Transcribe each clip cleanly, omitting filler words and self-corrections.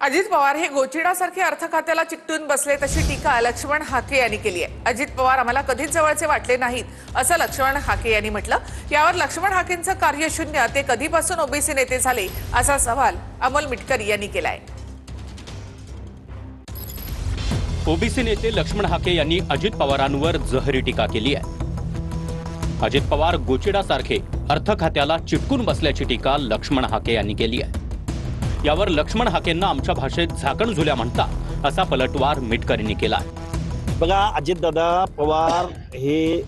अजित पवार हे गोचिडासारखे अर्थ खात्याला चिकटून बसले तशी टीका लक्ष्मण हाके यांनी केली आहे। अजित पवार आम्हाला कधीच जवळचे वाटले नाहीत असं लक्ष्मण हाके यांनी म्हटलं। यावर लक्ष्मण हाकेंचं कार्य शून्य, ते कधीपासून ओबीसी नेते झाले असा सवाल अमोल मिटकरी यांनी केलाय। ओबीसी नेते लक्ष्मण हाके यांनी अजित पवारांवर जहरी टीका केली आहे। अजित पवार गोचिडासारखे अर्थ खात्याला चिटकून बसल्याची टीका लक्ष्मण हाके यांनी केली आहे। यावर लक्ष्मण हाकेंना आमच्या भाषेत झाकण झुल्या म्हणतात असा पलटवार मिटकरींनी केला। बघा, अजितदादा पवार हे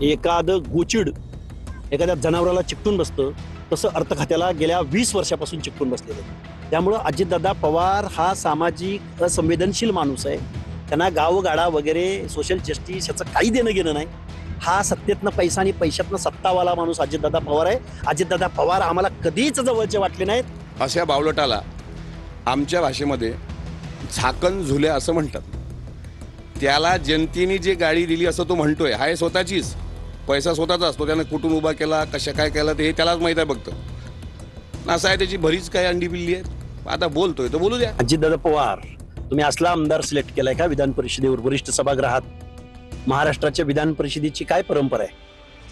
एखाद्या जनावराला चिकटून बसतं तसं अर्थ खात्याला गेल्या 20 वर्षापासून चिकटून बसलेले। त्यामुळे अजितदादा पवार हा सामाजिक असंवेदनशील माणूस आहे। त्यांना गावगाडा वगैरे सोशल जस्टिस याचं काही देणं घेणं नाही। हा सत्तेतनं पैसा आणि पैशातनं सत्तावाला माणूस अजितदादा पवार आहे। अजितदादा पवार आम्हाला कधीच जवळचे वाटले नाहीत। अशा बावलटाला आमच्या भाषेमध्ये झाकण झुल्या असं म्हणतात। त्याला जनतेने जे गाडी दिली असं तो म्हणतोय, हाय स्वतःचीच, पैसा स्वतःचा असतो, त्याने कुठून उभा केला, कशा काय केला ते त्यालाच माहीत आहे फक्त। असं आहे, त्याची भरीच काय अंडी बिल्ली आहे। आता बोलतोय तर बोलू द्या। अजितदादा पवार, तुम्ही असला आमदार सिलेक्ट केलाय का विधान परिषदेवर वरिष्ठ सभागृहात? महाराष्ट्राच्या विधान परिषदेची काय परंपरा आहे?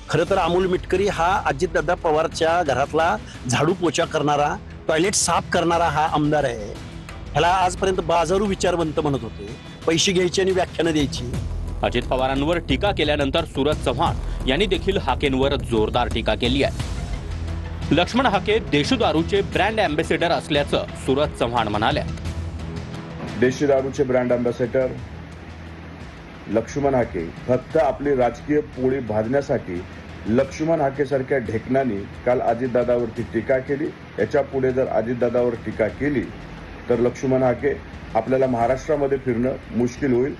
खरं तर अमोल मिटकरी हा अजितदादा पवारच्या घरातला झाडू पोछा करणारा, टॉयलेट साफ करणारा हा आमदार आहे। ह्याला आजपर्यंत बाजारू विचारवंत म्हणत होते, पैसे घ्यायची आणि व्याख्यानं द्यायची। अजित पवारांवर टीका केल्यानंतर सूरज चव्हाण यांनी देखील हाकेंवर जोरदार टीका केली आहे। लक्ष्मण हाके देशी दारूचे ब्रँड अँबॅसेडर असल्याचं सूरज चव्हाण म्हणाले। देशी दारूचे ब्रँड अँबॅसेडर लक्ष्मण हाके फक्त आपली राजकीय पोळी भाजण्यासाठी लक्ष्मण हाके सारख्या ढेकणांनी काल अजितदादावरती टीका केली। याच्या पुढे जर अजितदादावर टीका केली तर लक्ष्मण हाके आपल्याला महाराष्ट्रामध्ये फिरणं मुश्किल होईल।